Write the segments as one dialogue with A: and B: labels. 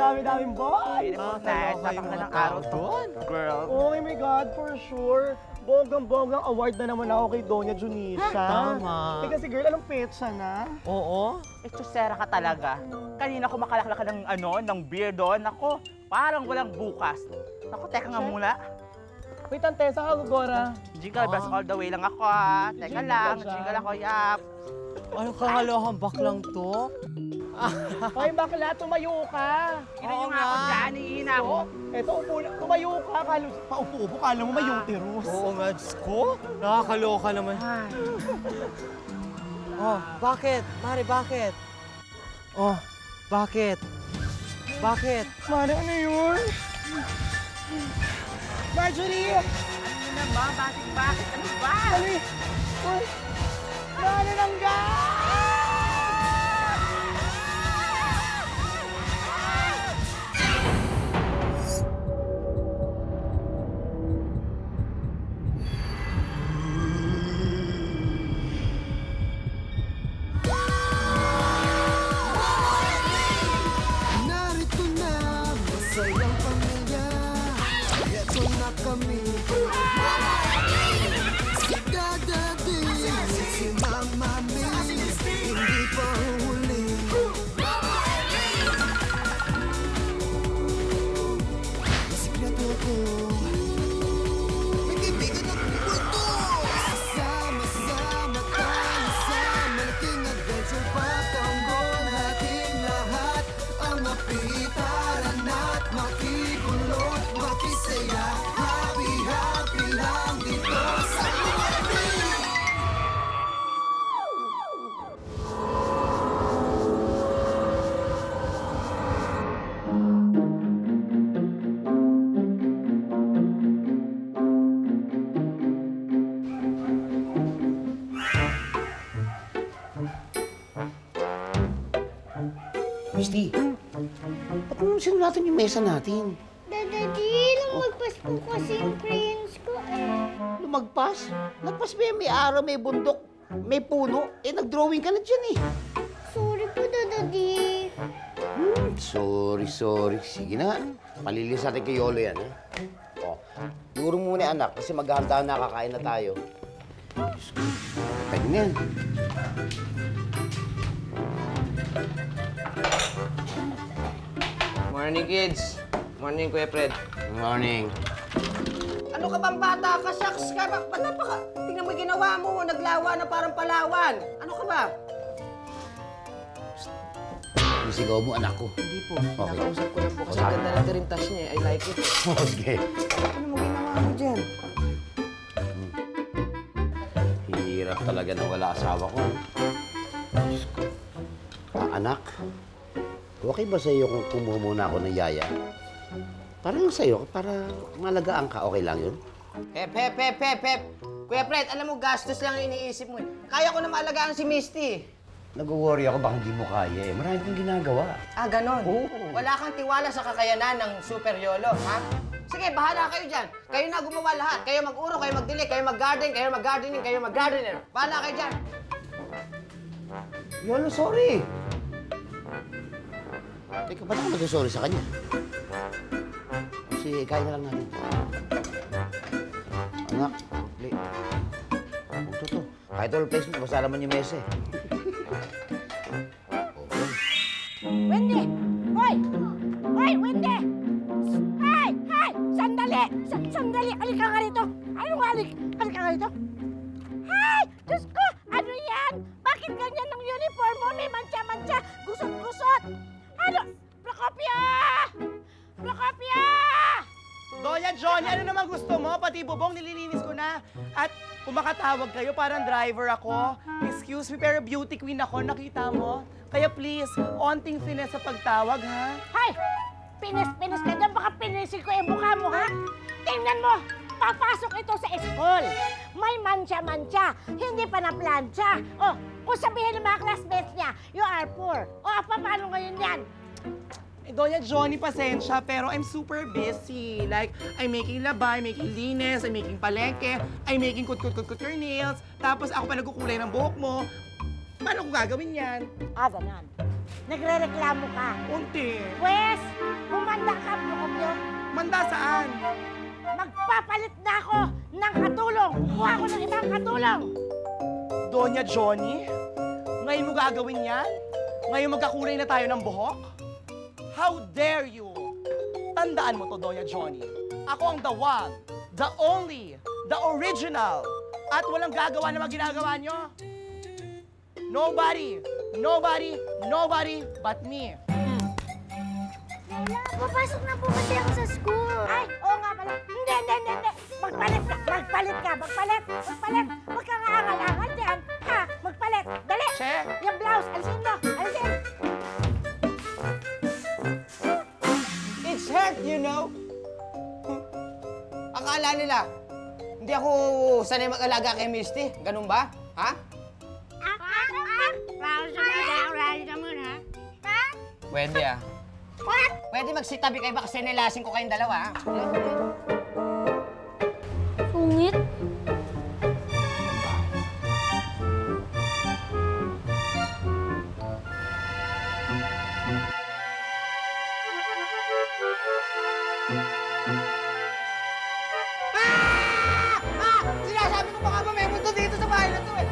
A: dami-daming boy!
B: Nice, napakaganda ng araw doon. Girl.
A: Oh my God, for sure. Bonggang-bonggang award na naman ako kay Doña Junisa.
C: Tama.
A: Eh kasi girl, anong petsa na?
C: Oo.
B: Chusera ka talaga. Kanina ko makalakla ka ng beer doon. Ako, parang walang bukas. Ako, teka nga muna.
A: Wait, Tante, saan ka gugora?
B: Jingle bells all the way lang ako ha. Teka lang, jingle ako, yap.
C: Ano kahalohang baklang to?
A: Hoy, bakla, tumayo ka.
B: Ina nga ako dyan, iina ako.
A: Eto, upo na. Tumayo ka. Paupo-upo, kala mo may uterus.
C: Oo nga, Diyos ko. Nakakaloka naman. Oh, bakit? Mari, bakit? Oh, bakit? Bakit?
A: Mare, ano yun? Marjorie!
B: Ano na ba? Bakit? Ano ba?
A: Mare! Uy! Mare ng gas!
D: Misty, ba't mo sinulatan yung mesa natin?
E: Daddy, lumagpas po kasi yung crayons ko eh.
D: Lumagpas? Lagpas ba yan? May araw, may bundok, may puno. Eh, nag-drawing ka na dyan eh.
E: Sorry po, Daddy.
D: Sorry. Sige na. Palilis natin kay Yolo yan, ha? O, siguro muna anak, kasi maghahanda na, kakain na tayo. Diyos ko, pwede na yan.
F: Morning, kids. Morning, Kuya Fred.
D: Good morning.
F: Ano ka bang bata ka? Shucks ka ba? Ba't napaka... Tingnan mo yung ginawa mo. Naglawa na parang palawan. Ano ka ba?
D: Isigaw mo, anak ko.
F: Hindi po.
D: Okay.
F: Nakausap ko lang po kasi ganda ng tirintas niya. I like it.
D: Sige.
F: Ano mo ginawa mo dyan?
D: Hirap talaga na wala asawa ko. Diyos ko. Anak, okay ba sa'yo kung kumuha muna ako ng yaya? Para lang sa'yo, para malagaan ka, okay lang yun?
F: Pep. Kuya Fred, alam mo, gastos lang ang iniisip mo eh. Kaya ko na maalagaan si Misty.
D: Nag-worry ako, baka hindi mo kaya eh. Marami kang ginagawa.
F: Ah, ganon?
D: Oo.
F: Wala kang tiwala sa kakayanan ng Super Yolo, ha? Sige, bahala kayo dyan. Kayo na gumawa lahat. Kayo mag-uro, kayo mag-dilig, kayo mag-garden, kayo mag-gardening, kayo mag-gardener. Bahala kayo dyan.
D: Yolo, sorry. Teka, ba't ako mag-sorry sa kanya? Kasi kain na lang natin. Anak, li. Ito. Kahit all place mo, basta naman yung mesa eh. Okay.
G: Wendy! Hoy! Hoy, Wendy! Hey! Sandali! Sandali! Halika nga rito! Anong halika nga rito? Hey! Diyos ko! Ano yan? Bakit ganyan ang uniform mo? May mantsa-mantsa! Gusot-gusot! Ano? Procopia! Procopia!
A: Doña Johnny, ano naman gusto mo? Pati bubong nililinis ko na. At kung makatawag kayo, parang driver ako. Excuse me, pero beauty queen ako, nakita mo? Kaya please, onting finesse sa pagtawag, ha?
G: Hay! Pinis-pinis ka dyan, baka pinisin ko yung mukha mo, ha? Tingnan mo! Papasok ito sa school. May mantsa-mantsa, hindi pa na-plancha. Oh, kung sabihin ng mga classmates niya, you are poor. O, paano ngayon yan?
A: Eh, Doña Johnny, pasensya, pero I'm super busy. Like, I'm making labay, making linis, I'm making palengke, I'm making kut your nails, tapos ako pa nagkukulay ng buhok mo. Paano ko gagawin yan?
G: Ah, ganon. Nagre-reklamo ka.
A: Unti.
G: Pwes, humanda ka, Procopio.
A: Manda saan?
G: Magpapalit na ako ng katulong. Kuha ko ng ibang katulong.
A: Doña Johnny? Ngayon mo gagawin yan? Ngayon magkakulay na tayo ng buhok? How dare you? Tandaan mo to, Doña Johnny. Ako ang the one, the only, the original. At walang gagawa na ginagawa nyo. Nobody, nobody, nobody but me.
E: Lola, papasok na po kasi ako sa school.
G: Ay, oo nga pala. Hindi. Magpalit ka. Magpalit. Huwag kang aangal-angal dyan. Ha? Magpalit. Dali.
A: Che?
G: Yung blouse, alisin mo. Alisin.
F: It's hurt, you know? Akala nila, hindi ako sanay mag-alaga kay Misty. Ganun ba? Ha? Pwede ah. Pwede magsitabi kayo ba kasi nilasin ko kayong dalawa, ha?
E: Sungit.
F: Sinasabi ko baka may multo dito sa bahay na to eh.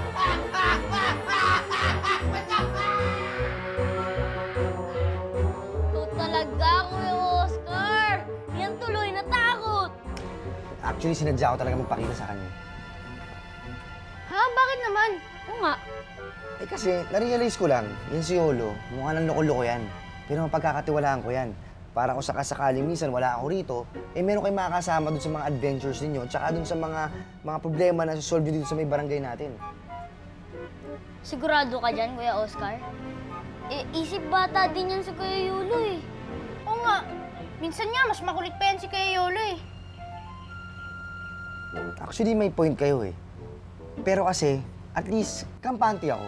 E: Ito talaga, Kuya Oscar. Yan tuloy natakot.
F: Actually, sinadya ko talaga magpakita sa kanya.
E: Ha? Bakit naman? Oo nga.
F: Eh kasi, narealize ko lang, yan si Yolo, mukha ng loko-loko yan. Pero mapagkakatiwalaan ko yan. Para kung sakasakali minsan wala ako rito, eh meron kayong makakasama dun sa mga adventures ninyo, tsaka dun sa mga problema na susolve dito sa may barangay natin.
E: Sigurado ka dyan, Kuya Oscar? Eh, isip bata din yan si Kuya Yolo eh. Oo nga. Minsan nga, mas makulit pa yan si Kuya Yolo eh.
F: Actually, may point kayo eh. Pero kasi, at least, kampante ako.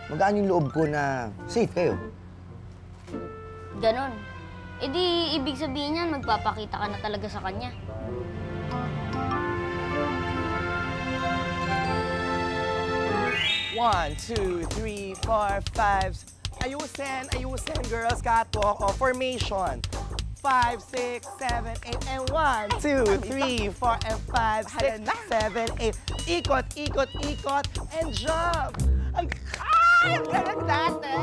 F: Magaan yung loob ko na safe kayo.
E: Ganon. Eh di, ibig sabihin yan, magpapakita ka na talaga sa kanya.
A: One, two, three, four, five. Ayusin, girls. Catwalk o formation. 5, 6, 7, 8, and 1, 2, 3, 4, and 5, 6, 7, 8. Ikot, and jump. Ang galing natin.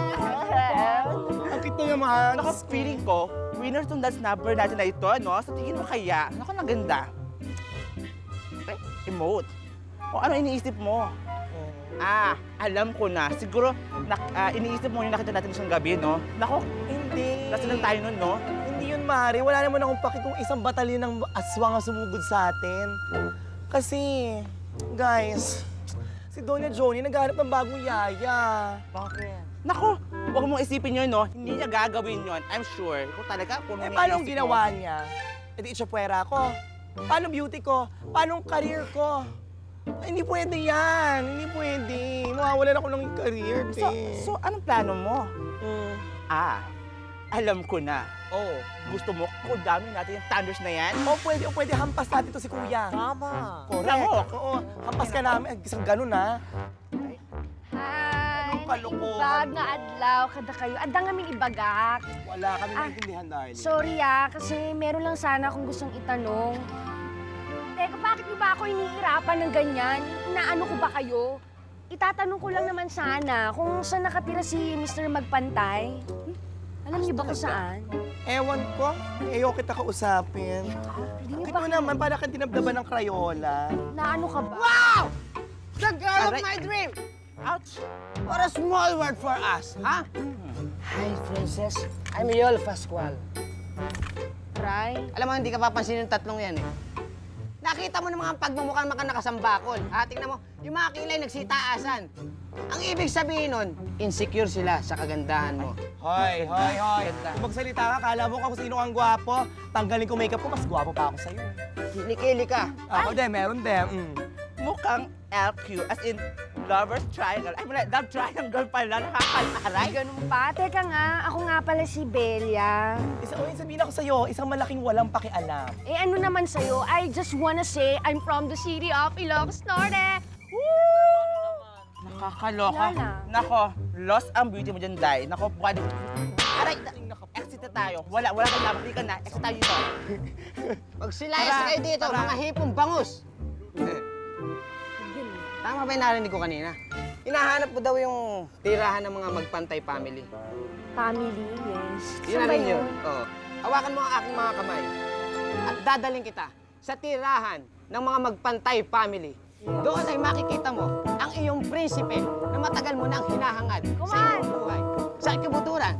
A: Ang cute naman.
B: Naku, feeling ko, winner tong dance number natin na ito, no? Sa tingin mo kaya, naku, naganda. Okay, emote. O ano iniisip mo? Alam ko na. Siguro, iniisip mo yung nakita natin isang gabi, no? Naku,
A: Hindi.
B: nasa lang tayo nun, no?
A: Hindi yun, Mari. Wala naman akong paki kung isang batalyon ng aswang ang sumugod sa atin. Kasi, guys, si Doña Johnny naghahanap ng bagong yaya.
B: Bakit? Naku, huwag mong isipin yun, no? Hindi niya gagawin yun, I'm sure. Kung talaga, kung
A: Eh, paano ang ginawa niya? E di itsyapwera ko. Paano beauty ko? Paano ang career ko? Ay, hindi pwede yan. Hindi pwede. Mawawalan ako ng career,
B: So, anong plano mo?
A: Mm.
B: Alam ko na.
A: Oh.
B: Gusto mo, kudamin natin yung thunders na yan?
A: O pwede hampas natin to si Kuya.
C: Tama.
A: Correct. Oo, hampas ka namin. Isang ganun, ha?
G: Hi.
A: Anong kalokohan
G: Ibag
A: mo?
G: nga adlaw, kada kayo. Adang aming ibagak.
A: Wala kami maintindihan, darling.
G: Sorry kasi meron lang sana akong gustong itanong. Teka, bakit niyo ba ako iniirapan ng ganyan? Inaano ko ba kayo? Itatanong ko lang naman sana kung saan nakatira si Mr. Magpantay. Alam niyo ba kung saan?
A: Ewan ko. Ayaw kita kausapin.
G: Hindi niyo
A: Ito
G: ba
A: naman, para kang dinabdaban ng Crayola.
G: naano ka ba?
F: Wow! The girl of
B: Aray.
F: my dream!
B: Ouch!
F: What a small word for us, ha? Hi, princess. I'm Yol Pascual.
G: Ray?
F: Alam mo, hindi ka papansin yung tatlong yan eh. Nakita mo naman ang pagmumukhang maka nakasambakol. Ha? Tingnan mo, yung mga kilay nagsitaasan. Ang ibig sabihin nun, insecure sila sa kagandahan mo.
A: Hoy. Kung magsalita ka, kala mo kung sino ang gwapo. Tanggalin ko makeup ko, mas gwapo pa ako sa'yo.
F: Kilikili ka.
A: Ako din, meron din.
B: Mukhang LQ, as in lover's triangle. Ay, mula, love triangle pala, nakakalaray.
G: Ganun pa? Teka nga, ako nga pala si Belia.
A: Sabihin ako sa'yo, isang malaking walang pakialam.
G: Eh ano naman sa'yo, I just wanna say I'm from the city of Ilocos Norte.
B: Kakaloka.
E: Lala.
B: Nako, lost ang beauty mo dyan, Day. Nako, pwede. Aray, exit na tayo. Wala kang laban. Hindi ka na. Exit tayo dito.
H: Magsilayas kayo dito, mga hipong bangus. Tama ba yung narinig ko kanina? Hinahanap ko daw yung tirahan ng mga magpantay family.
E: Family, yes.
H: Yun na rin yun. Oo. Hawakan mo ang aking mga kamay. At dadaling kita sa tirahan ng mga magpantay family. Doon ay makikita mo ang iyong prinsipe na matagal mo nang hinahangad sa iyong buhay. Sa kabuturan.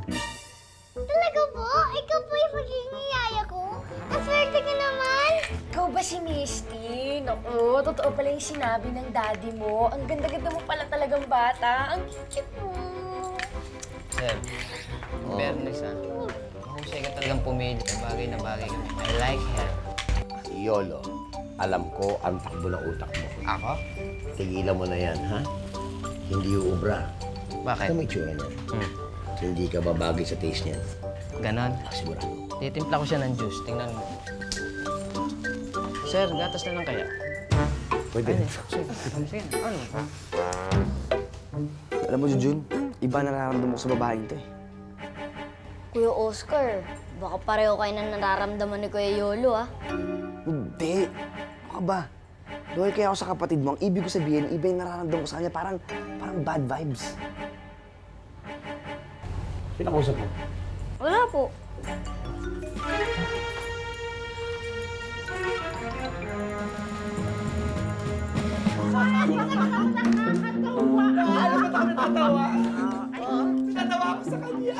E: Talaga po? Ikaw po yung magiging yaya ko? Ang swerte ka naman! Ikaw ba si Misty? Naku, totoo pala yung sinabi ng daddy mo. Ang ganda-ganda mo pala talagang bata. Ang cute mo.
H: Sir, fairness mahusay ka talagang pumili. Bagay na bagay ka. I like her.
D: Si Yolo, alam ko ang takbo ng utak mo.
H: Ako?
D: Tigilan mo na yan, ha? Hindi uubra.
H: Bakit?
D: Ito may tsura niya. Hindi ka babagay sa taste niyan.
H: Ganon.
D: Sigurado.
H: Titimpla ko siya ng juice. Tingnan mo. Sir, gatas na lang kaya?
D: Pwede.
H: Sige. Ano?
F: Alam mo, Jujun, iba na nararamdaman ko sa babaeng to eh.
E: Kuya Oscar, baka pareho kayo na nararamdaman ni Kuya Yolo, ah.
F: Hindi. Ano ka ba? Loyal kaya ako sa kapatid mo. Ang ibig ko sabihin, iba yung nararamdaman ko sa kanya. Parang bad vibes.
D: Pinakausap mo.
E: Wala po.
A: Alam mo kami natawa? Natawa ako sa kanya.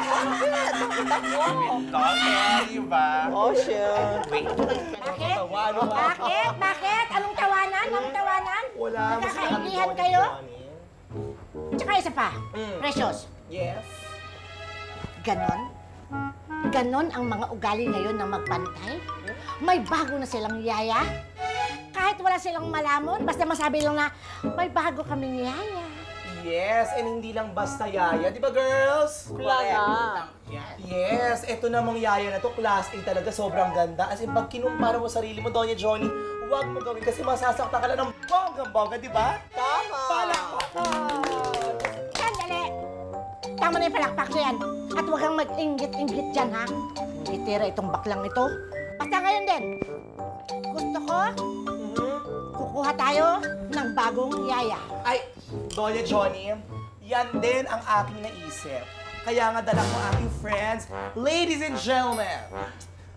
B: Okay, ba?
C: Ocean.
G: Bakit? Bakit? Bakit? Anong tawanan? Anong tawanan?
A: Wala.
G: Nagkakainihan kayo? Tsaka isa pa, Precious.
A: Yes.
G: Ganon? Ganon ang mga ugali ngayon ng magpantay? May bago na silang yaya? Kahit wala silang malamon, basta masabi lang na, may bago kaming yaya.
A: Yes, and hindi lang basta yaya. Di ba, girls?
C: Wala.
A: Yes, eto namang yaya na to, class A talaga, sobrang ganda. As in, pag kinumpara mo sarili mo, Doña Johnny, huwag mo gawin kasi masasaktan ka lang ng bonggang-bongga, di ba?
C: Tama.
A: Palakpakan!
G: Sandali! Tama na yung palakpak na yan. At huwag kang mag-inggit-inggit dyan, ha? Itira itong baklang ito. Basta ngayon din, gusto ko, kukuha tayo ng bagong yaya.
A: Ay, Doña Johnny, yan din ang aking naisip. Kaya nga dala ko aking friends, ladies and gentlemen,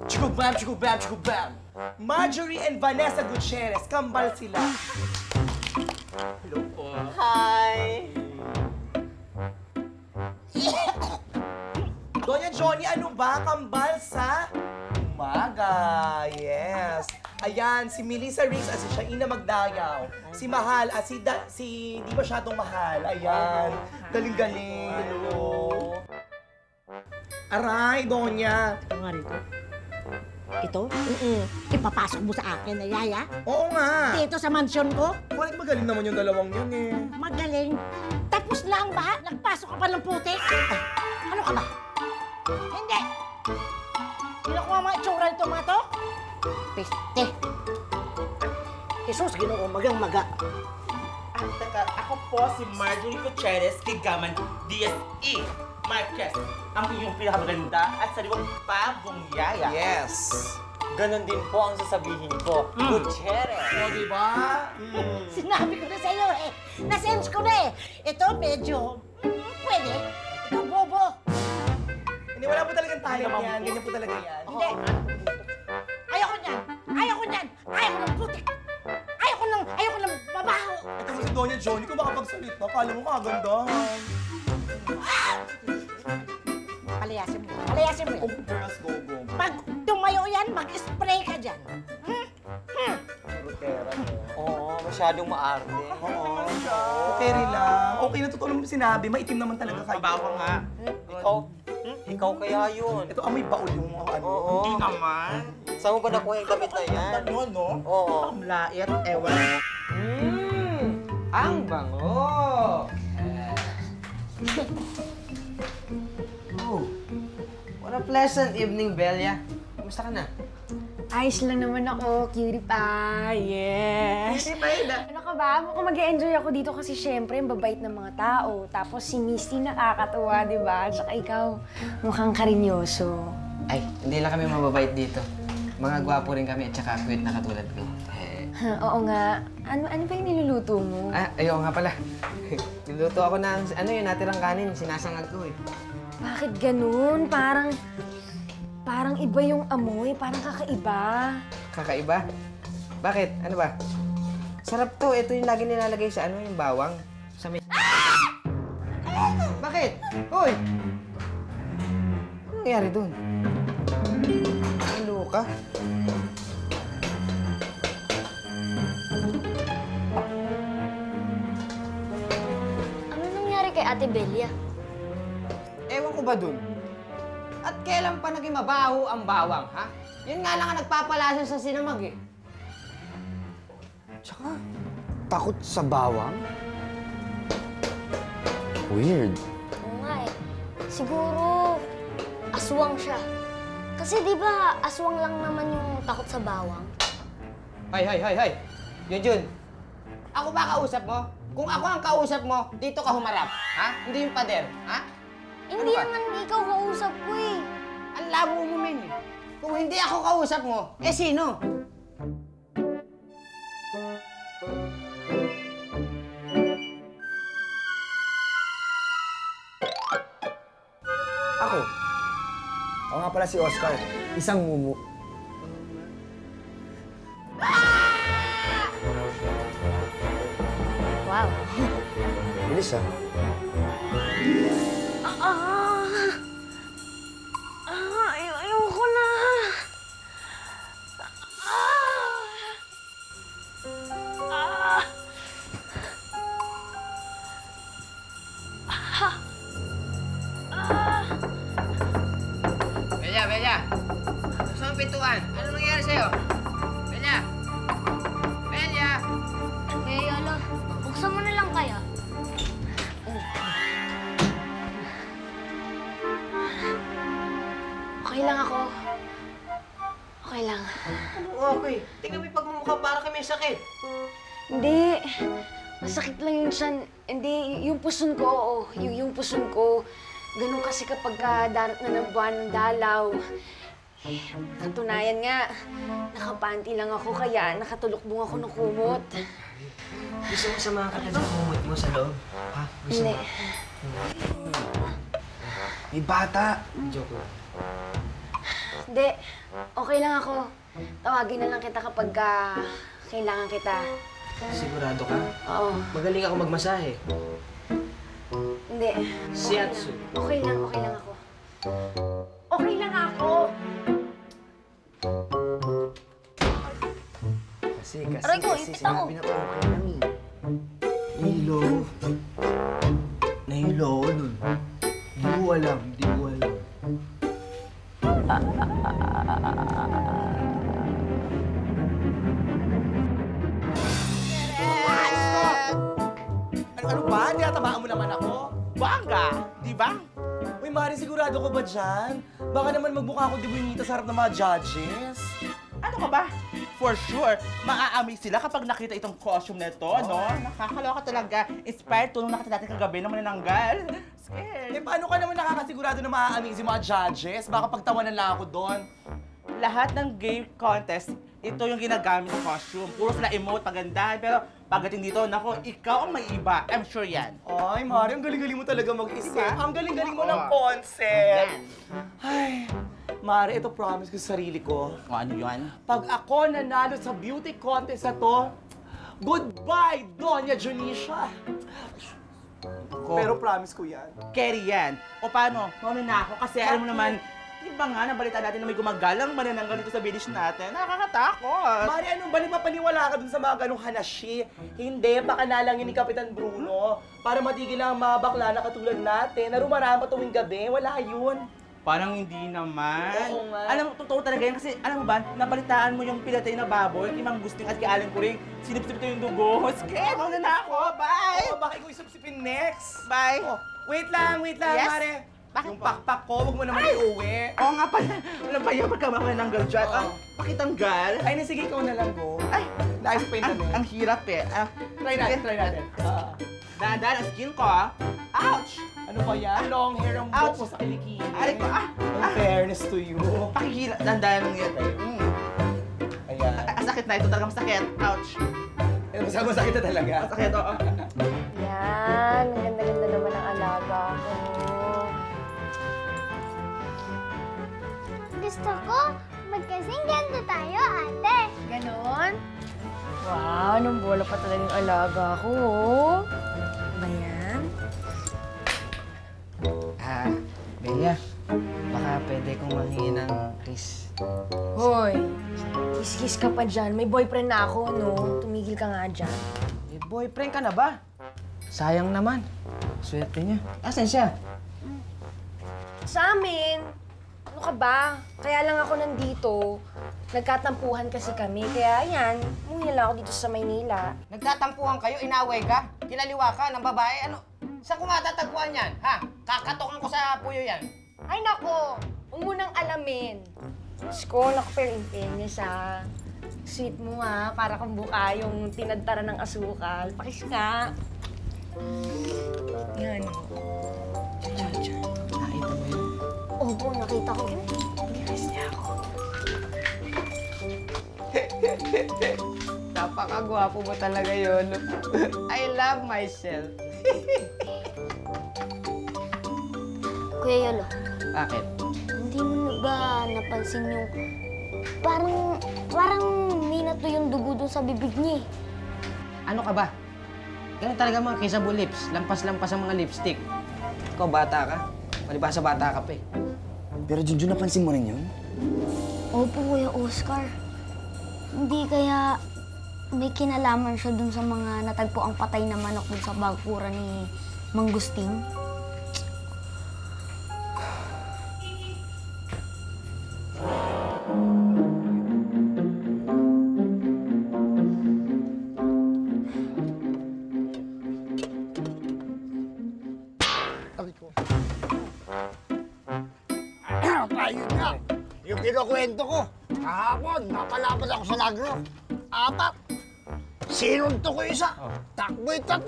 A: chukubam, chukubam, chukubam, Marjorie and Vanessa Gutierrez, kambal sila. Hello po.
C: Hi.
A: Doña Johnny, ano ba? Kambal sa umaga. Yes. Ayan, si Melissa Riggs at si Shaina Magdayaw. Si Mahal at si di masyadong mahal. Ayan. Galing-galing. Hello. Aray, Doña.
G: Ito nga rito. Ito? Ipapasok mo sa akin na yaya?
A: Oo nga.
G: Dito sa mansyon ko?
A: Magaling naman yung dalawang yun eh.
G: Magaling. Tapos lang ba? Nagpasok ka pa ng putik? Ano ka ba? Hindi. Kinukuha mga itsura nito mga to? Piste. Jesus, ginoo, magang-maga.
B: Teka, ako po si Marjorie Gutierrez, Kigaman, DSE, Marquez, ang iyong pinakamaganda at sariwang bagong yaya.
A: Yes.
C: Ganon din po ang sasabihin ko. Gutierrez.
A: O, di ba?
G: Sinabi ko na sa'yo eh. Na-sense ko na eh. Ito medyo, pwede. Ito bobo.
A: Hindi, wala po talagang talent yan. Ganyan po talaga yan.
G: Hindi. Ayoko niyan. Ayoko niyan. Ayoko ng putik. Ayoko ng babaho.
A: Ito mo si Doña Johnny, kung makapagsalita, kala mo kagandahan.
G: Palayasin mo. Palayasin mo.
A: Oh, girls, go, go.
G: Pag tumayo yan, mag-spray ka dyan.
A: Rutera mo.
C: Oo, masyadong maarte.
A: Oo. Okay rin lang. Okay na totoo naman sinabi. Maitim naman talaga kayo.
B: Mabaho nga.
C: Ikaw kaya yun.
A: Ito, amoy baul yung mga ano.
C: Oo.
B: Hindi naman.
C: Saan mo ba nakuha yung damit na yan?
B: Ano, no?
C: Oo.
B: Ang lait, ewan. Ang bango!
H: Oh, what a pleasant evening, Belia. Kumusta ka na?
E: Ayos lang naman ako, cutie pie. Yes! Cutie pie na. Ano ka ba? Mukhang mag-e-enjoy ako dito kasi syempre, ang babait ng mga tao. Tapos si Misty nakakatuwa, di ba? At saka ikaw, mukhang karinyoso.
H: Ay, hindi lang kami mababait dito. Mga gwapo rin kami at saka cute na katulad ko.
E: Oo nga. Ano ba yung niluluto mo?
H: Ayaw nga pala. Niluto ako ng yung natirang kanin, sinasangag ko eh.
E: Bakit ganun? Parang iba yung amoy. Parang kakaiba.
H: Kakaiba? Bakit? Ano ba? Sarap to. Ito yung lagi nilalagay sa yung bawang. Sa may... Bakit? Hoy! Ano nangyari dun? Ano ka?
E: Ano nangyari kay Ate Belia?
H: Ewan ko ba dun? At kailan pa naging mabaho ang bawang, ha? Yun nga lang ang nagpapalasa sa sinamag, eh.
F: Tsaka, takot sa bawang? Weird.
E: Oo nga eh. Siguro, aswang siya. Kasi di ba aswang lang naman yung takot sa bawang?
H: Hay! Junjun, ako ba kausap mo? Kung ako ang kausap mo, dito ka humarap, ha? Hindi yung pader, ha?
E: Hindi naman ikaw kausap ko eh.
H: Ang labo mo, men, eh. Kung hindi ako kausap mo, sino?
F: Ako. Ako nga pala si Oscar. Isang mumu.
E: Wow.
F: Bilis ah.
E: Ayoko na.
H: Bella! Gusto mong pintuan? Ano nangyari sa'yo? Bella!
E: Eh, ala, buksan mo na lang kaya. Okay lang ako. Okay lang.
H: Okay. Tingnan mo yung pagmumukha para kami sakit.
E: Hindi. Masakit lang yung tiyan. Hindi, yung puson ko, oo. Yung puson ko. Ganun kasi kapag darat na ng buwan ng dalaw. Katunayan nga, nakapanty lang ako kaya nakatulukbong ako ng kumot.
H: Gusto mo samahan ka na sa kumot mo sa loob? Ha? Gusto
E: Hindi.
H: mo?
F: May bata.
H: Joke lang.
E: Hindi. Okay lang ako. Tawagin na lang kita kapag kailangan kita.
H: Sigurado ka?
E: Oo.
H: Magaling ako magmasahe.
E: Hindi.
H: Shiatsu.
E: Okay lang ako. Okay lang ako!
F: Kasi,
E: Aray ko, ipit ako.
F: sinabi na okay lang eh. Nahilo ako nun. Di ko alam.
A: Ano ba? Tinatabaan mo naman ako?
B: Bangga! Di ba?
A: Uy, Mari, sigurado ko ba dyan? Baka naman magmukha ako dibunita sa harap ng mga judges.
B: Ano ka ba? For sure, maa-amaze sila kapag nakita itong costume na ito, no? Nakakaloka talaga. Inspired to nung nakita natin kagabi ng manananggal. Scared.
A: Eh, paano ka naman nakakasigurado na maa-amaze yung mga judges? Baka pagtawanan lang ako doon.
B: Lahat ng game contest, ito yung ginagamit ng costume. Puro sila emote, pagandahan. Pero pagdating dito, nako, ikaw ang may iba. I'm sure yan.
A: Ay, Mari, ang galing-galing mo talaga mag-isip.
B: Diba?
A: Ang galing-galing mo
B: Oo.
A: ng concept.
B: Yan.
A: Ay, Mari, ito promise ko sa sarili ko.
B: O ano yun?
A: Pag ako nanalo sa beauty contest na to, goodbye, Doña Junisha. Pero promise ko yan.
B: Carry yan. O paano? Mauna na ako kasi alam mo naman, di ba nga, nabalita natin na may gumagalang manananggal dito sa village natin. Nakakatakot.
A: Mari, anong balik mapaniwala ka dun sa mga ganong hanashi? Hindi, baka na lang yun ni Kapitan Bruno. Para matigil ang mga bakla na katulad natin na rumarama tuwing gabi. Wala yun.
B: Parang hindi naman.
A: Oo nga.
B: Alam mo, totoo talaga yan kasi alam mo ba, nabalitaan mo yung pinatay na baboy, kay Mang Gusting at kay Alan Kuring, sinipsip ito yung dugo. Scared! Mauna na ako! Bye!
A: Oh, baka ikaw isupsipin next.
B: Bye!
A: Oh, wait lang,
B: Yes?
A: Mare. Yung pakpak ko, huwag mo naman iuwi.
B: Oo nga pala. Ano ba yung pagkamananggal dyan?
A: Oo.
B: Pakitanggal?
A: Ay, sige, ikaw na lang, go.
B: Ay,
A: Na-explain namin.
B: ang hirap eh.
A: Try natin, try natin.
B: Dahan-dahan ang skin ko ah. Ouch!
A: Ano ba yan? Long hair ang buhok mo sa kilikili.
B: Aray ko,
A: In fairness to you.
B: Pakihila. Dahan-dahan lang yan.
A: Ayan.
B: Ang sakit na ito, talagang masakit. Ouch!
A: Masakit na talaga.
B: Masakit, oo.
E: Yan, ang ganda-ganda naman ang alaga ko. Gusto ko, magkasing ganda tayo, ate. Ganon? Wow, nung bola pa talagang alaga ko, oh. Ba yan?
H: Bella, baka pwede kong manghingi ng kiss.
E: Hoy, kiss-kiss ka pa dyan. May boyfriend na ako, no? Tumigil ka nga dyan.
H: May boyfriend ka na ba? Sayang naman. Swerte niya. Asan siya?
E: Sa amin, ano ka ba? Kaya lang ako nandito. Nagkatampuhan kasi kami. Kaya yan, umuwi na lang ako dito sa Maynila.
H: Nagtatampuhan kayo, inaway ka, kinaliwa ka ng babae, ano? Saan ko matatagpuan yan, ha? Kakatokan ko sa puyo yan.
E: Ay nako, huwag mo nang alamin. Diyos ko, naku, pero in fairness ha. Sweet mo ha, para kang buka yung tinadtara ng asukal. Pakis nga. Yan.
H: Nakita mo yun?
E: Opo, nakita ko. Bilis niya ako.
H: Napakagwapo mo talaga yun. I love myself.
E: Kuya Yolo,
H: Bakit?
E: hindi mo ba napansin yung parang minato yung dugo dun sa bibig niya eh.
H: Ano ka ba? Ganun talaga mga kissable lips. Lampas-lampas ang mga lipstick. Ikaw, bata ka. Malibasa bata ka pa eh.
F: Pero Junjun, napansin mo rin yun?
E: Opo, Kuya Oscar. Hindi kaya may kinalaman siya dun sa mga natagpo ang patay na manok dun sa bagkura ni Mang Gusting?
I: Ayun nga, yung kinukwento ko. Kahapon, napalabas ako sa Lagro. 4. Sinunto ko isa. Takbo'y 3.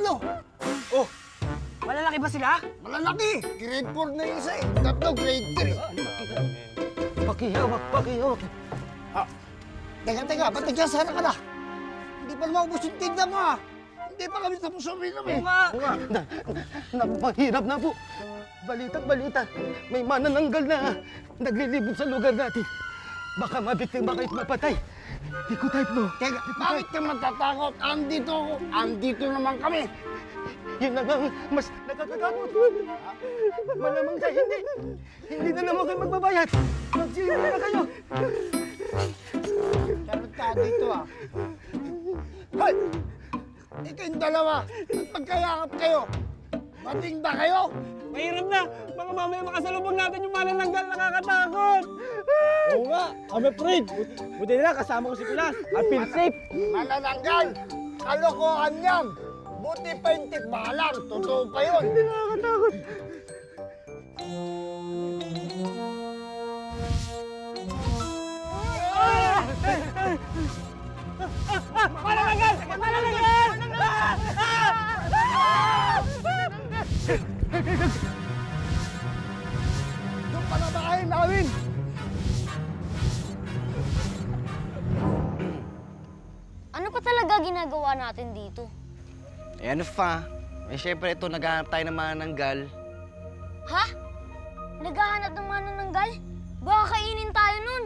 I: Oh,
H: Malalaki ba sila?
I: malalaki. Grade 4 na yung isa eh. 3, grade 3.
H: Pakihawak, pakihawak.
I: Teka, ba't nagsasara ka na? Hindi pa naman ubus yung tinda mo ah. Hindi pa kami tapos uminom eh.
J: Napahirap na po. Balita't balita, may manananggal na naglilibot sa lugar natin. Baka mabiktima kayo't mapatay. Di ko type, no?
I: Teka, bakit ka matatakot? Andito ako. Andito naman kami.
J: Yun na nga, mas nakakatakot. Malamang sa hindi. Hindi na naman kayo magbabayad. Mag-zero na kayo.
I: Charot ka dito ah. Hoy! Ito yung dalawa. At magkayakap kayo. Mating ba kayo?
J: Mahirap na. Baka mamaya makasalubong natin yung manananggal. Nakakatakot. Oo nga, I'm afraid. Buti nila, kasama ko si Pilas. I feel safe.
I: Manananggal! Kalokohan yan! Buti pa yung tikbalang. Totoo pa yun.
J: Hindi nakakatakot. Manananggal! Manananggal!
I: Doon pa na bahay namin!
E: Ano pa talaga ginagawa natin dito?
F: Eh ano pa? Eh syempre ito, naghahanap tayo ng manananggal.
E: Ha? Naghahanap ng manananggal? Baka kainin tayo nun.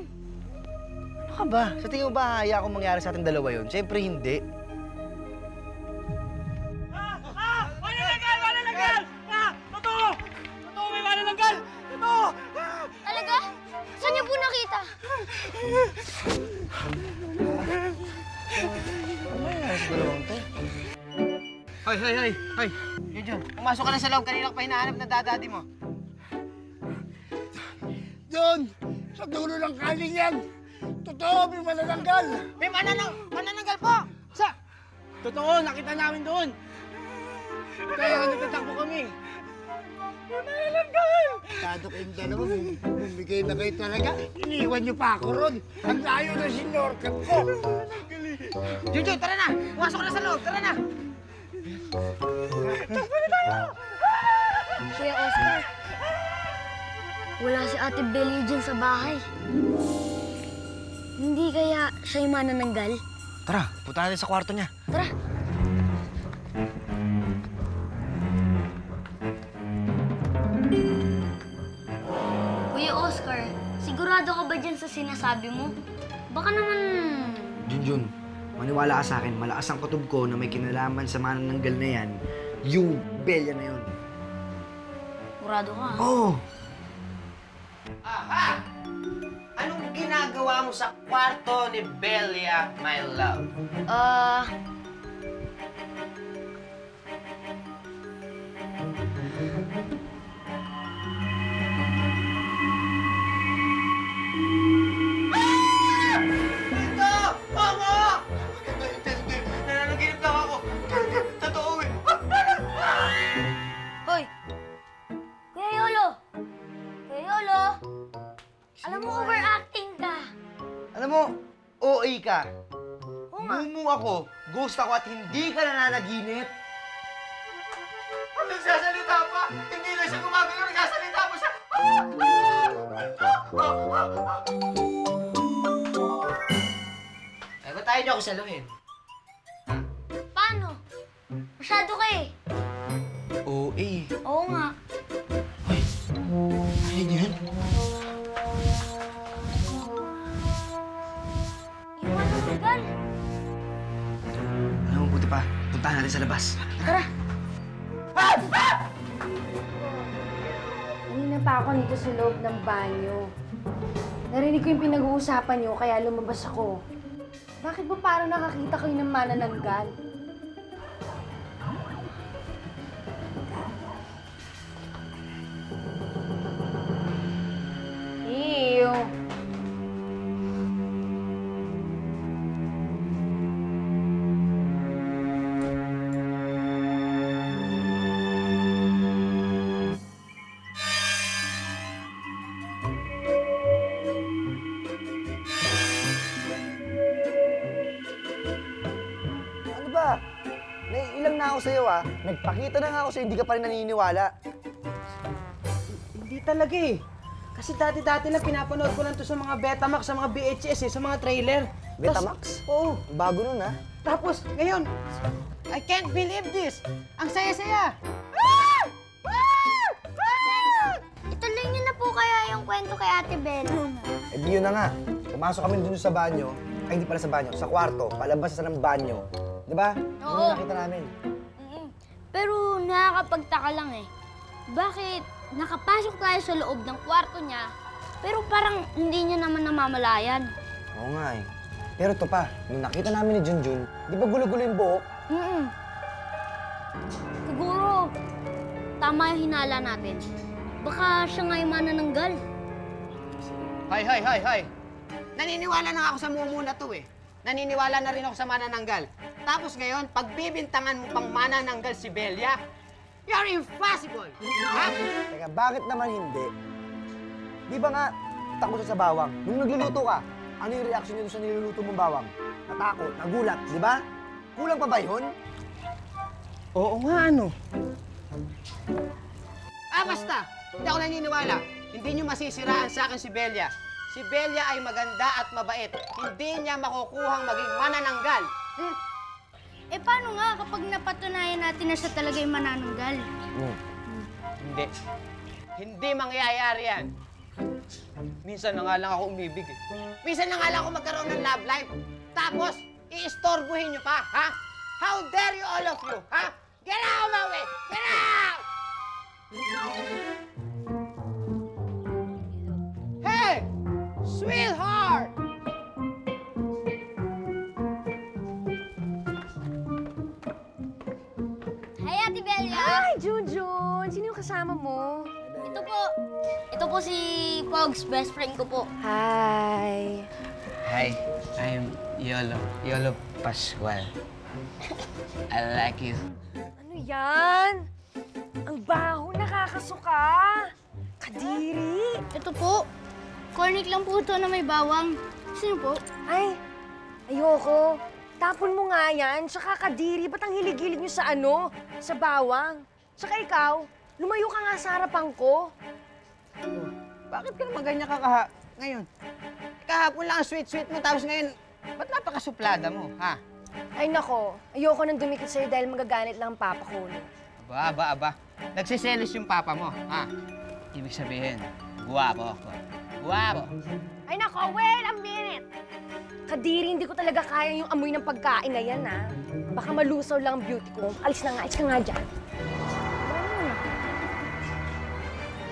F: Ano ka ba? Sa tingin mo ba haya akong mangyari sa ating dalawa yun? Syempre hindi.
J: Manananggal! Manananggal! Totoo! Totoo, may manananggal! Totoo!
E: Talaga? Saan niyo po nakita?
H: Hoy! Yun Jun, pumasok ka na sa loob. Kanina ka pa hinahanap na dadadi mo.
I: Doon! Sa dulo ng kaling yan! Totoo, may manananggal!
H: May manananggal po!
J: Totoo, nakita namin doon.
I: Kaya nagtatakbo kami. Masyado kayong dalawa. Bumigay na kayo talaga. Iniwan niyo pa ako ron. Ang layo na sinorkat ko.
H: Junjun, tara na! Pumasok na sa loob, tara na!
E: Kuya Oscar, wala si Ate Belly dyan sa bahay. Hindi kaya siya yung manananggal?
F: Tara, punta natin sa kwarto niya.
E: Tara. Kuya Oscar, sigurado ka ba dyan sa sinasabi mo? Baka naman...
F: Junjun, maniwala ka sa akin, malakas ang kutob ko na may kinalaman sa manananggal na yan, yung Belia na yun.
E: Sigurado ka?
F: Oo!
B: Aha! Anong ginagawa mo sa kwarto ni Belia, my love? Dito! Mama! Nananaginip lang ako. Totoo eh.
E: Hoy! Kuya Yolo! Kuya Yolo! Alam mo, overacting ka.
F: Alam mo, OA ka.
E: Oo nga.
F: Mumu ako, ghost ako at hindi ka nananaginip.
B: Nagsasalita pa! Hindi na siya gumagalaw, nagsasalita pa siya! Ay, ba't tayo niyo ako saluhin?
E: Paano? Masyado ka eh.
F: OA.
E: Oo nga.
F: Ayun yun.
E: Yung manananggal.
F: Alam mo, buti pa. Puntahan natin sa labas.
E: Tara.
G: Kanina pa ako nito sa loob ng banyo. Narinig ko yung pinag-uusapan niyo, kaya lumabas ako. Bakit ba parang nakakita kayo ng manananggal? Ew.
F: Ano ba? Naiilang na ako sa'yo, ah. Nagpakita na nga ako sa'yo, hindi ka pa rin naniniwala.
B: Hindi talaga eh. Kasi dati-dati lang pinapanood ko lang to sa mga Betamax, sa mga VHS eh, sa mga trailer.
F: Betamax?
B: Oo.
F: Bago nun, ah.
B: Tapos, ngayon, I can't believe this! Ang saya-saya!
E: Ituloy niyo na po kaya yung kwento kay Ate Bella.
F: Eh di yun na nga. Pumasok kami dun sa banyo. Ay, hindi pala sa banyo. Sa kwarto. Palabas sa ng banyo. Di ba?
E: Oo.
F: Yun yung nakita namin.
E: Pero nakakapagtaka lang eh. Bakit nakapasok tayo sa loob ng kwarto niya, pero parang hindi niya naman namamalayan?
F: Oo nga eh. Pero ito pa, nung nakita namin ni Junjun, di ba gulo-gulo yung buhok?
E: Siguro, tama yung hinala natin. Baka siya nga yung manananggal.
H: Hay! Naniniwala na ako sa mumu na to eh. Naniniwala na rin ako sa manananggal. Tapos ngayon, pagbibintangan mo pang manananggal si Belia, you're impossible! Ha?
F: Teka, bakit naman hindi? Di ba nga, takot siya sa bawang? Nung nagluluto ka, ano yung reaction niyo sa niluluto mong bawang? Natakot, nagulat, di ba? Kulang pa ba yun?
B: Oo nga, ano?
H: Basta! Hindi ako naniniwala. Hindi niyo masisiraan sa akin si Belia. Si Belia ay maganda at mabait. Hindi niya makukuhang maging manananggal.
E: Eh paano nga kapag napatunayan natin na siya talaga yung manananggal?
H: Hindi. Hindi mangyayari yan. Minsan na nga lang ako umibig eh. Minsan na nga lang ako magkaroon ng love life. Tapos, iistorbuhin niyo pa, ha? How dare you all of you, ha? Get out of my way! Get out! Hey! Sweetheart!
E: Hi, Ate Belia!
G: Hi, Junjun! Sino yung kasama mo?
E: Ito po si Pogs, best friend ko po.
G: Hi.
H: Hi, I'm Yolo Pascual. I like you.
G: Ano yan? Ang baho, nakakasuka. Kadiri.
E: tonic lang po ito na may bawang. Sino po?
G: Ay, ayoko. Tapon mo nga yan. Tsaka Kadiri, ba't ang hilig-hilig niyo sa ano? Sa bawang. Tsaka ikaw, lumayo ka nga sa harapan ko.
H: Bakit ka naman ganyan ngayon? Kahapon lang ang sweet-sweet mo, tapos ngayon, ba't napakasuplada mo, ha?
G: Ay nako, ayoko nang dumikit sa'yo dahil magagalit lang ang papa ko. No?
H: Aba. Nagsiselos yung papa mo, ha? Ibig sabihin, guwapo ako. Guwapo.
G: Ay nako, wait a minute! Kadiri, hindi ko talaga kaya yung amoy ng pagkain na yan, ha? Baka malusaw lang ang beauty ko. Alis na nga, alis ka nga dyan.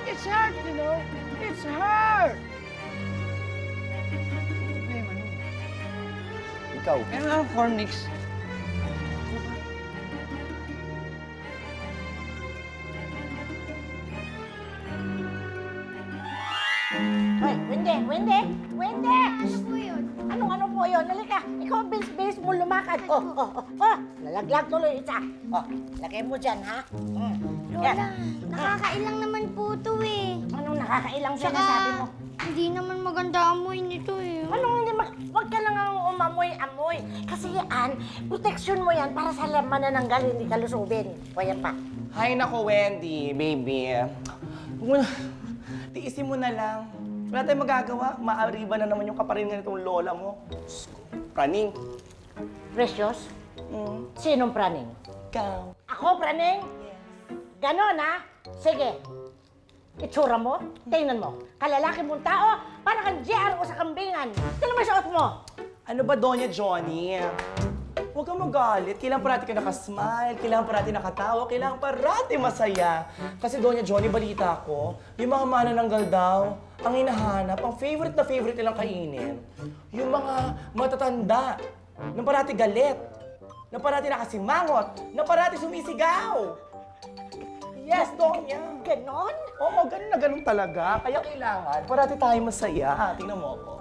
H: It's hurt, you know? It's hurt!
F: Ikaw.
H: Meron akong corn mix.
G: Hoy, Wendy!
E: Ano po yun?
G: Ano po yun? Halika, ikaw ang bilis-bilis mo lumakad. Nalaglag tuloy isa. Lagay mo dyan, ha?
E: Lola, nakakailang naman po ito eh.
G: Anong nakakailang
E: Tsaka,
G: sinasabi mo?
E: hindi naman maganda amoy nito eh.
G: Anong hindi wag ka lang ang umamoy-amoy. Kasi yan, protection mo yan para sa manananggal, hindi ka lusubin. O yan pa.
A: Hay nako, Wendy, baby. Tiisin mo na lang. Wala tayong magagawa. Maariba na naman yung kaparingan nitong lola mo. Praning.
G: Precious? Sinong praning?
A: Ikaw.
G: Ako, praning? Ganon, ha? Sige. Itsura mo, tingnan mo. Kalalaki mong tao, parang kang GRO sa kambingan. Tingnan mo yung suot mo.
A: Ano ba, Doña Johnny? Huwag kang magalit. Kailangan parati ka nakasmile, kailangan parati nakatawa, kailangan parati masaya. Kasi, Doña Johnny, balita ko, yung mga manananggal daw, ang hinahanap, ang favorite nilang kainin, yung mga matatanda, na parati galit, na parati nakasimangot, na parati sumisigaw. Yes, Doña.
G: Ganon?
A: Oo, ganun talaga. Kaya kailangan, parati tayo masaya. Tingnan mo ako.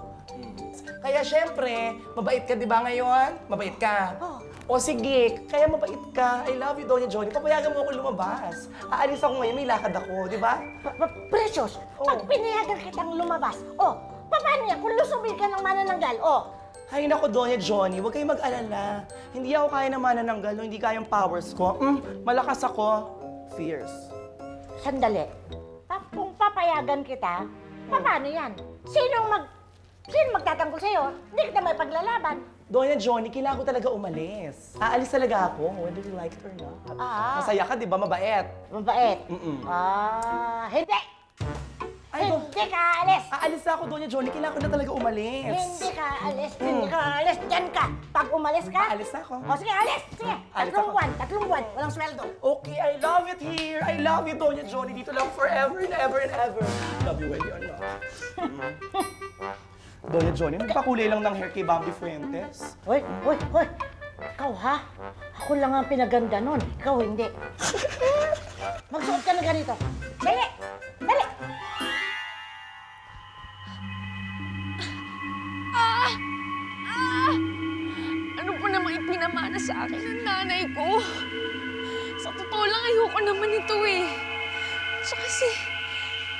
A: Kaya syempre, mabait ka, di ba ngayon? Mabait ka. O sige, kaya mabait ka. I love you, Doña Johnny. Papayagan mo ako lumabas. Aalis ako ngayon, may lakad ako, di ba?
G: Precious, pag pinayagan kitang lumabas, paano yan? Kung lusubin ka ng manananggal,
A: Hay nako, Doña Johnny, huwag kayong mag-alala. Hindi ako kaya ng manananggal, no? Hindi kaya yung powers ko. Malakas ako. Fierce.
G: Sandali. Kung papayagan kita, paano yan? Sino magtatanggol sa'yo? Hindi kita may paglalaban.
A: Doña Johnny, kailangan ko talaga umalis. Aalis talaga ako, whether you like it or not. Masaya ka, di ba? Mabait.
G: Mabait? Hindi!
A: Ay,
G: Hindi ka aalis!
A: Aalis na ako, Doña Johnny. Kailangan ko na talaga umalis.
G: Hindi ka aalis! Hindi ka aalis! Diyan ka! Pag umalis ka...
A: Aalis na ako.
G: O sige, alis! Sige!
A: Alis
G: Tatlong
A: ako.
G: buwan! Walang sweldo!
A: Okay, I love it here. I love you, Doña Johnny. Dito lang forever and ever and ever. Love you, Wendy, or not. Doña Johnny, nagpakulay lang ng hair kay Bambi Fuentes.
G: Hoy! Ikaw ha? Ako lang ang pinaganda nun. Ikaw hindi. Magsuot ka na ganito. Dali! Dali!
K: Ano po namang ipinamana sa akin ng nanay ko? Sa totoo lang, ayoko naman ito eh. Tsaka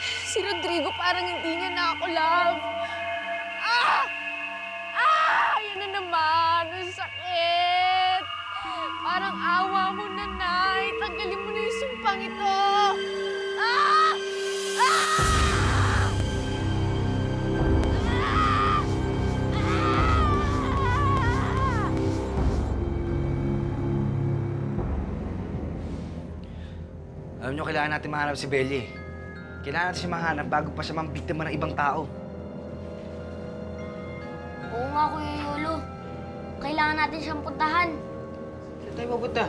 K: si Rodrigo parang hindi niya na ako love. Yan na naman. Ang sakit. Parang awa mo na, Nay. Tanggalin mo na yung sumpang ito.
F: Alam nyo, kailangan natin mahanap si Belly. Kailangan natin siya mahanap bago pa siya mambiktima ng ibang tao.
E: Oo nga, Kuya Yolo. Kailangan natin siyang puntahan.
H: Saan tayo mapunta?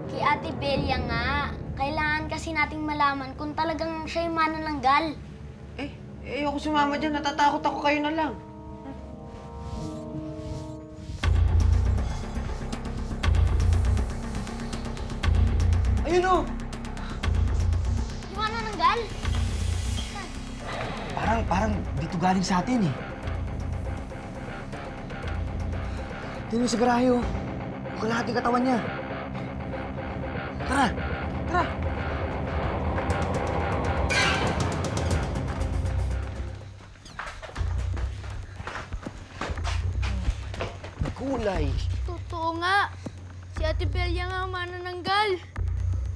E: Kay Ate Belia nga. Kailangan kasi nating malaman kung talagang siya yung manananggal.
H: Ayoko sumama dyan. Natatakot ako, kayo na lang.
F: Ayun o!
E: Yung manananggal?
F: Parang dito galing sa atin eh. Tingnan mo sa garahe oh. Yung kalahati katawan niya. Tara! Tara!
B: kulay.
E: Totoo nga. Si Ate Belia nga ang manananggal.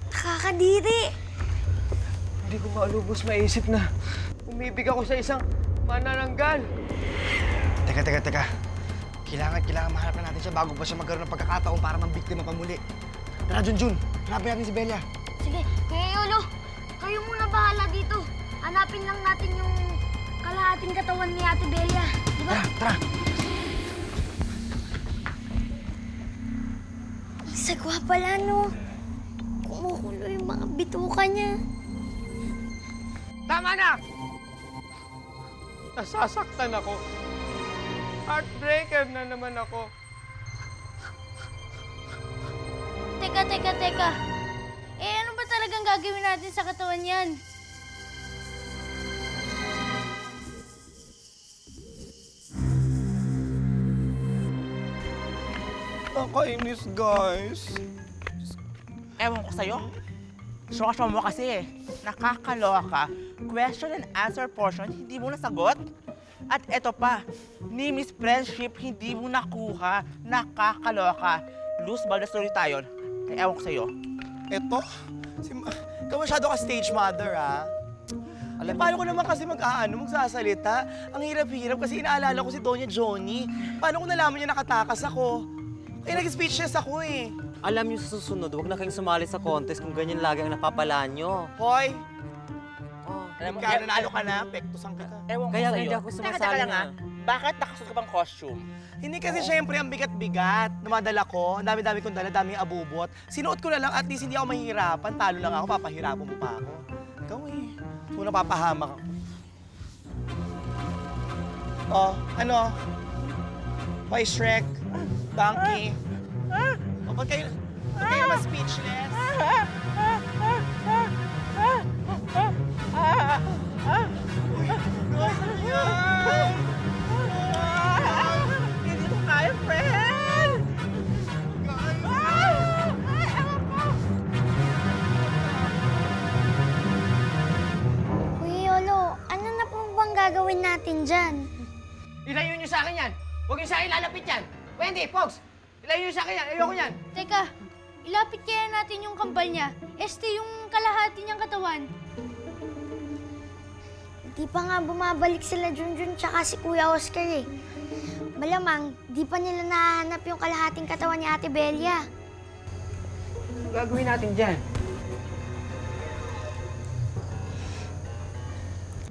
E: Nakakadiri.
J: Hindi ko malubos maisip na umibig ako sa isang manananggal.
F: Teka. Kailangan mahanap na natin siya bago pa siya magkaroon ng pagkakataon para mambiktima pa muli. Tara, Junjun. Hanapin natin si Belia.
E: Sige, Kuya Yolo. Kayo muna bahala dito. Hanapin lang natin yung kalahating katawan ni Ate Belia. Di ba?
F: Tara.
E: Ang sagwa pala, no? Kumukulo yung mga bituka niya.
H: Tama na! Nasasaktan ako. Heartbreaker na naman ako.
E: Teka. Ano ba talagang gagawin natin sa katawan yan?
J: Nakainis, guys.
B: Ewan ko sa'yo. Show mo kasi eh. Nakakaloka. Question and answer portion, hindi mo nasagot. At eto pa, ni Miss Friendship, hindi mo nakuha. Nakakaloka. Lose ball na story tayo. Ewan ko sa'yo.
A: Eto? Ikaw masyado ka stage mother, ha? Alam, paano ko naman kasi magsasalita? Ang hirap-hirap kasi inaalala ko si Doña Johnny. Paano ko nalaman niya nakatakas ako? Eh, nag-speechless ako eh.
C: Alam niyo sa susunod, huwag na kayong sumali sa contest kung ganyan lagi ang napapala niyo.
A: Hoy!
B: Alam mo,
A: Kaya nanalo ka na, pektusan kita.
B: Ewan ko
C: Kaya
B: sa'yo.
C: hindi ako sumasali
B: Teka lang,
C: na.
B: Bakit nakasuot ka bang costume?
A: Hindi kasi syempre ang bigat-bigat. Namadala ko, ang dami-dami kong dala, daming abubot. Sinuot ko na lang, at least hindi ako mahihirapan. Talo lang ako, papahirapan mo pa ako. Ikaw eh. So, napapahamak ako. Oh, ano? Why Shrek? Donkey? O, ba't kayo mas speechless? Uy, guys, ano yan?
B: Hindi ko kaya, friend!
E: Kuya Yolo, ano na po bang gagawin natin dyan?
H: Ilayo niyo sa akin yan. Huwag niyo sa akin lalapit yan. Wendy, Pogs, ilayo niyo sa akin yan. Ayoko yan.
E: Teka, ilapit kaya natin yung kambal niya. Yung kalahati niyang katawan. Di pa nga bumabalik sila Junjun tsaka si Kuya Oscar eh. Malamang, di pa nila nahanap yung kalahating katawan ni Ate Belia.
H: Ano gagawin natin dyan?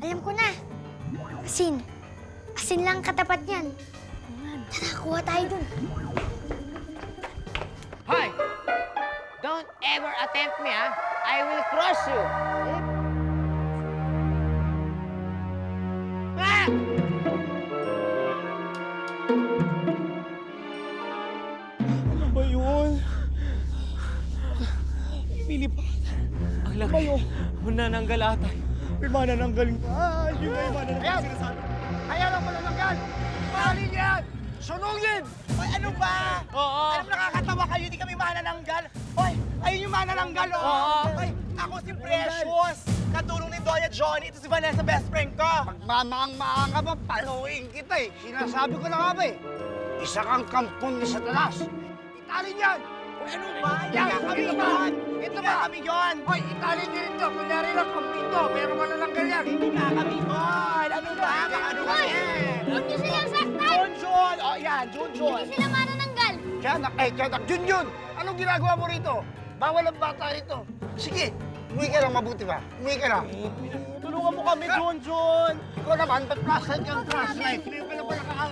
E: Alam ko na. Asin. Asin lang katapat niyan. Tara, kuha tayo dun.
H: Hoy! Don't ever attempt me, ha? I will crush you. Ah!
A: Ano ba yun? Pilipad.
C: Ang laki. Manananggal ata.
A: May manananggal nga. Yun nga yung manananggal sinasabi.
I: Ayaw lang manananggal! Mali yan! Sunugin!
A: Hoy, ano ba?
C: Oo.
A: Alam, nakakatawa kayo, di kami manananggal. Hoy, ayun yung manananggal, oh.
C: Oo.
A: Hoy, ako si Precious. Katulong ni Doña Johnny. Ito si Vanessa, best friend ko.
I: Magmamaang-maang ka ba? Paluin kita eh. Sinasabi ko na nga ba eh. Isa kang kampon ni Satanas. Italin yan!
A: Hoy, ano ba? Hindi
I: Yan,
A: nga kami
I: ito
A: yun.
I: ba?
A: Hindi
I: Ito
A: nga
I: ba?
A: kami yun.
I: Hoy, italin din ito. Kunyari lang kampin to. Pero manananggal yan.
A: Hindi nga kami yun. Ano ba? Ano kami?
E: Huwag niyo silang saktan!
A: Junjun! Oh, yan, Junjun.
E: Hindi sila manananggal.
I: Tiyanak, Junjun! Anong ginagawa mo rito? Bawal ang bata rito. Sige, umuwi ka lang mabuti ba? Umuwi ka lang.
A: Tulungan mo kami, Junjun.
I: Ikaw naman, ba't flashlight kang flashlight? Hindi ka na pala kailangan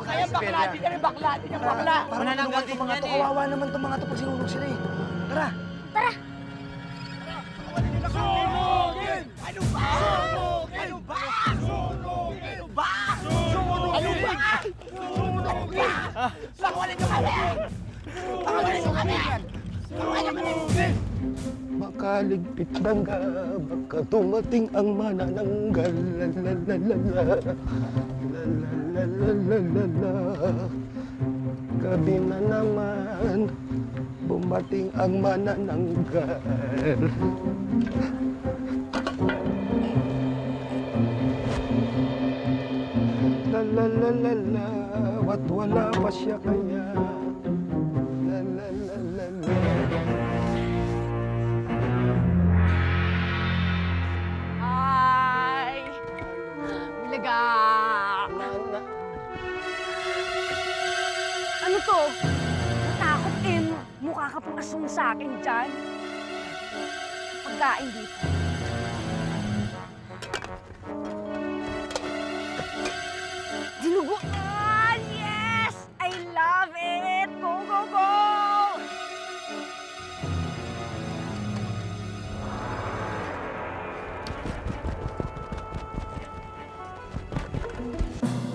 A: Kaya bakla, di ka rin bakla, di ka bakla.
C: Manananggal din
F: Mga
C: yan
F: to,
C: eh.
F: kawawa naman itong mga to pag sinunog sila eh. Tara!
E: Tara!
A: Sunugin! Ano ba? Sunugin! Ano ba? Sunugin! Ano ba? Sunugin! Ano ba? Sunugin! Pakawalan niyo kami! Pakawalan niyo kami! Pakawalan niyo kami!
J: Makaligpit ng baka dumating ang manananggal. Gabi na naman, bumating ang manananggal.
I: la la la la la, at wala pa siya kaya. La la la la la.
G: Ay! Bulaga! Ano to? Natakot eh. Mukha ka pang asong sa akin dyan. Pagkain dito. Dinuguan! Yes! I love it! Go, go, go!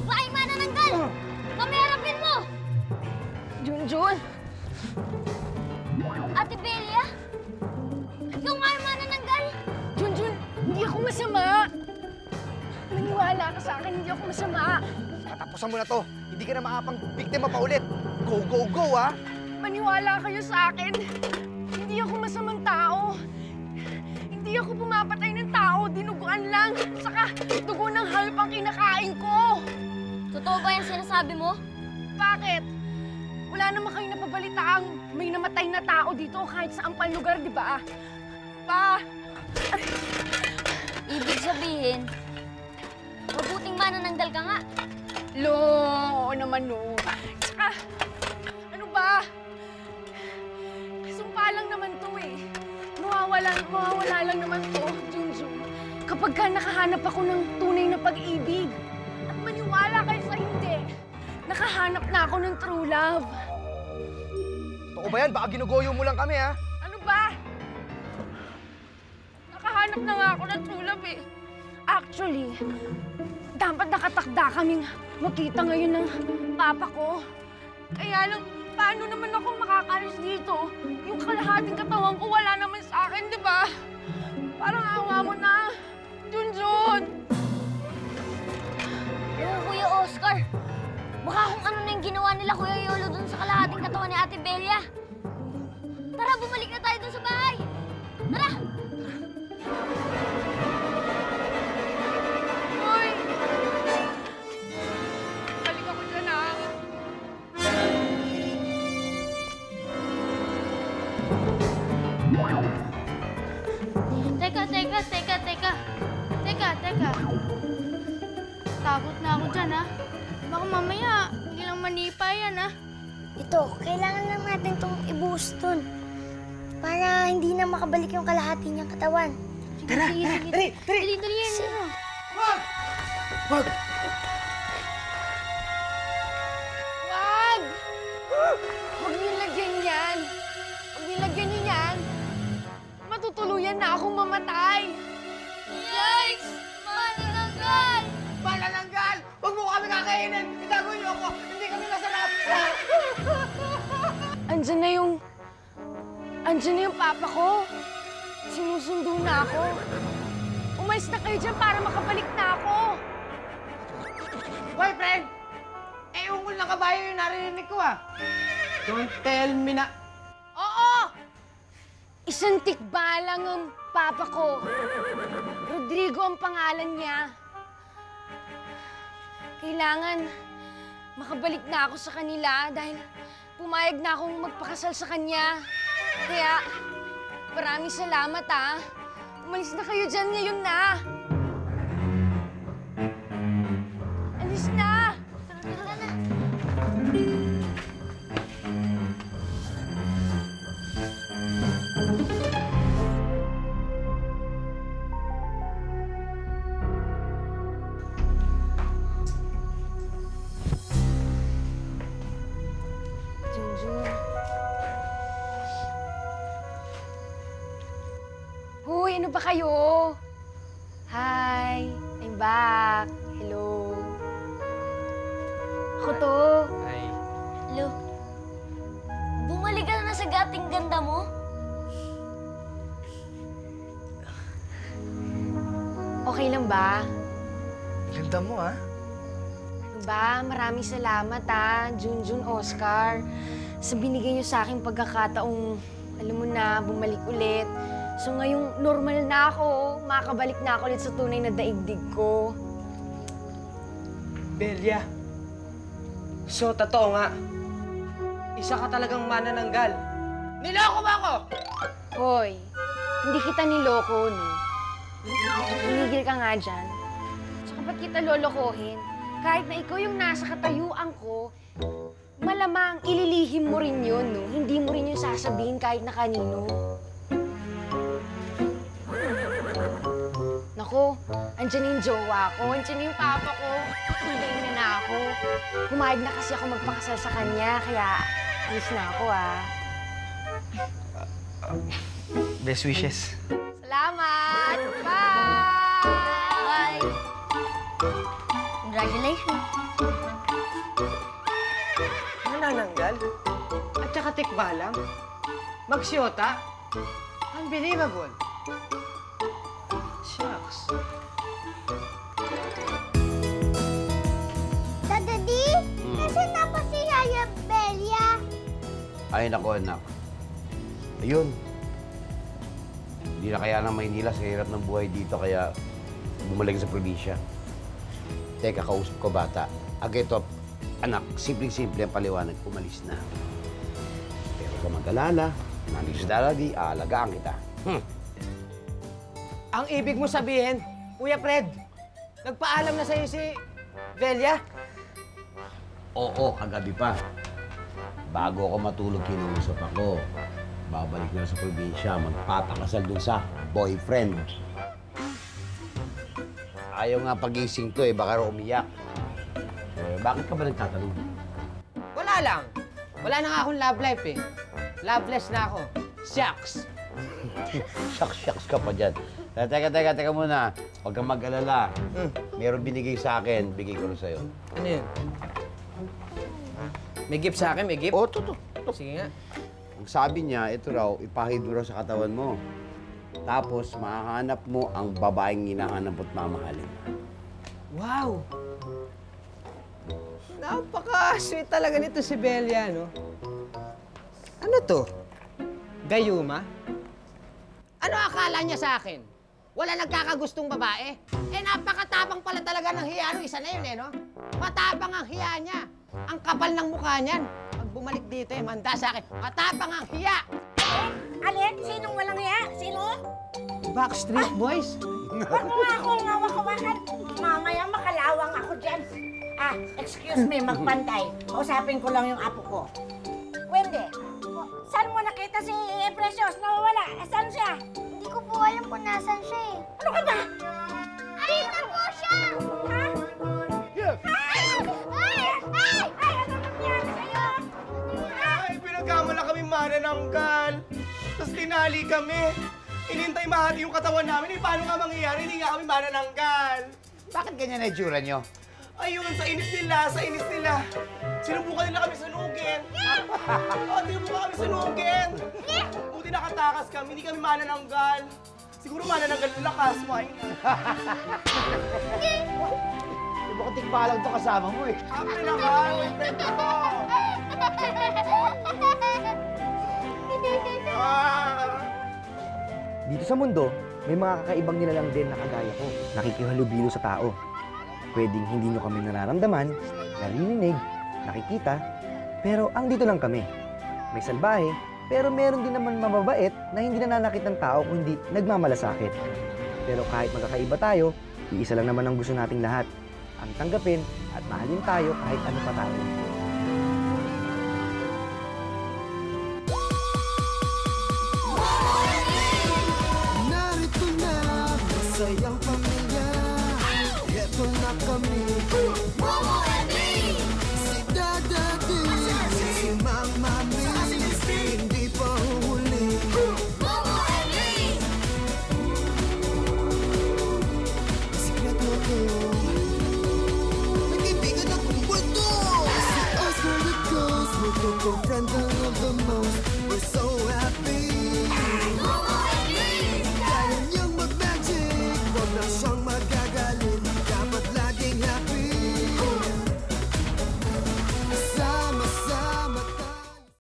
E: Bahay manananggal! Kamerapin mo!
G: Junjun!
E: Ate Belia? Ikaw nga yung manananggal?
G: Junjun, hindi ako masama! Maniwala ka sa akin, hindi ako masama!
F: Katapusan mo na to. Hindi ka na maapang biktima pa ulit. Go, go, go, ha?
G: Maniwala kayo sa akin. Hindi ako masamang tao. Hindi ako pumapatay ng tao. Dinuguan lang. Saka dugo ng hayop ang kinakain ko.
E: Totoo ba yung sinasabi mo?
G: Bakit? Wala naman kayo napabalitaang may namatay na tao dito kahit sa ampang lugar, di ba? Pa!
E: Ibig sabihin, mabuting manananggal ka nga.
G: Lo, oo naman no. Tsaka, ano ba? Sumpa lang naman to eh. Mawawala lang naman to, Junjun. Kapag ka nakahanap ako ng tunay na pag-ibig. At maniwala kayo sa hindi. Nakahanap na ako ng true love.
F: Totoo ba yan? Baka ginugoyo mo lang kami, ha?
G: Ano ba? Nakahanap na nga ako ng true love eh. Actually, dapat nakatakda kaming makita ngayon ng papa ko. Kaya lang, paano naman ako makakalis dito? Yung kalahating katawan ko wala naman sa akin, di ba? Parang awa mo na. Junjun!
E: Oo, Kuya Oscar. Baka kung ano na yung ginawa nila Kuya Yolo dun sa kalahating katawan ni Ate Belia. Tara, bumalik na tayo dun sa bahay. Tara!
G: Hoy! Balik ako dyan, ah.
E: Teka. Takot na ako dyan, ha? Baka mamaya, hindi lang manipa yan, ha? Ito, kailangan lang natin itong i-boost dun. Para hindi na makabalik yung kalahati niyang katawan.
F: Tara! Dali!
E: Dali yan.
F: Wag!
G: Wag! Huwag niyo lagyan yan. Huwag niyo lagyan niyo yan. Matutuluyan na akong mamatay.
E: Yikes! Manananggal!
H: Manananggal! Huwag mo kami kakainin! Itago niyo ako! Hindi kami masarap!
G: Andyan na yung papa ko. Sinusundo na ako. Umalis na kayo dyan para makabalik na ako.
H: Hoy, friend! Eh, ungol na kabayo yung narinig ko, ah. Don't tell me na...
G: Oo! Isang tikbalang ang papa ko. Rodrigo ang pangalan niya. Kailangan makabalik na ako sa kanila dahil pumayag na akong magpakasal sa kanya. Kaya, maraming salamat, ha. Umalis na kayo dyan ngayon na. Alis na!
E: Tara na.
G: Junjun. Hoy, ano ba kayo? Hi, I'm back. Hello. Ako to.
E: Lo, bumalik ka na sa dating ganda mo?
G: Okay lang ba?
F: Ganda mo, ha?
G: Ba, maraming salamat Junjun, Oscar. Sa binigay niyo sa aking pagkakataong, alam mo na, bumalik ulit. So ngayong normal na ako, makakabalik na ako ulit sa tunay na daigdig ko.
H: Belia. So, totoo nga. Isa ka talagang manananggal. Niloko mo ako!
K: Hoy, hindi kita niloko, no? Tumigil ka nga dyan. Tsaka ba't kita lolokohin? Kahit na ikaw yung nasa katayuan ko, malamang ililihim mo rin yun, no? Hindi mo rin yung sasabihin kahit na kanino. Naku, andyan yung jowa ko, andyan yung papa ko. Hintayin na ako. Pumayag na kasi ako magpakasal sa kanya, kaya alis na ako, ah.
F: Best wishes.
K: Salamat! Bye!
E: Congratulations.
H: Manananggal? At saka tikbalang? Magsyota? Unbelievable. Shucks.
E: Daddy, nasaan na pa si Yaya Belia?
D: Ay, nako, anak. Ayun. Hindi na kaya ng Maynila sa hirap ng buhay dito, kaya bumalik sa probinsya. Teka, kausap ko bata. Ito, anak, simpleng-simple ang paliwanag, umalis na. Pero kung mag-alala, nandito si Dalagi, aalagaan kita.
H: Ang ibig mo sabihin, Kuya Fred, nagpaalam na sa'yo si Belia?
D: Oo, kagabi pa. Bago ako matulog, kinuusap ako. Babalik na sa probinsya, magpapakasal dun sa boyfriend. Ayaw nga pagising to baka raw umiyak. Bakit ka ba nagtatanong?
H: Wala lang. Wala na nga akong love life Loveless na ako. Shucks.
D: Shucks ka pa dyan. Teka muna. Huwag kang mag-alala. Meron binigay sa akin, bigay ko rin sa'yo.
H: Ano yun? May gift sa akin? May gift?
D: Oo, to.
H: Sige nga.
D: Ang sabi niya, ito raw, ipahid mo raw sa katawan mo. Tapos, mahahanap mo ang babaeng hinahanap at mamahalin.
H: Wow! Napaka-sweet talaga nito si Belia, no? Ano to? Gayuma? Ano akala niya sa akin? Wala nagkakagustong babae? Napakatapang pala talaga ng hiya no? Isa na yun, no? Matapang ang hiya niya. Ang kapal ng mukha niyan. Pag bumalik dito, manda sa akin. Matapang ang hiya!
G: Alin? Sinong walang hiya? Sino?
H: Backstreet Boys?
G: Huwag mo nga akong ngawak-hawakan. Mamaya makalawang ako dyan. Excuse me, magpantay. Kausapin ko lang yung apo ko. Wendy, saan mo nakita si Precious? Nawawala. Saan siya?
E: Hindi ko po alam kung nasan siya
G: Ano ka ba?
E: Ayun na po siya!
G: Ha?
E: Ay!
G: Ano nangyari sa'yo?
A: Ay, pinagkamala kami manananggal. Tapos tinali kami. Inintay mahati yung katawan namin. Paano nga mangyayari? Hindi nga kami manananggal.
I: Bakit ganyan na itsura nyo?
A: Ayun, sa inis nila. Sinubukan nila kami sunugin. Sinubukan kami sunugin. Buti nakatakas kami, hindi kami manananggal. Siguro manananggal ng lakas mo.
I: Di ba katikbalang to kasama mo
A: Siyempre naman, may friend ko.
F: Dito sa mundo, may mga kakaibang nilalang din na kagaya ko. Nakikihalubilo sa tao. Pwedeng hindi nyo kami nararamdaman, naririnig, nakikita, pero ang dito lang kami. May salbahe, pero meron din naman mababait na hindi nananakit ng tao kung hindi nagmamalasakit. Pero kahit magkakaiba tayo, iisa lang naman ang gusto nating lahat. Ang tanggapin at mahalin tayo kahit ano pa tayo.
L: Narito na, masayang pamilya. Ito na kami. Momo and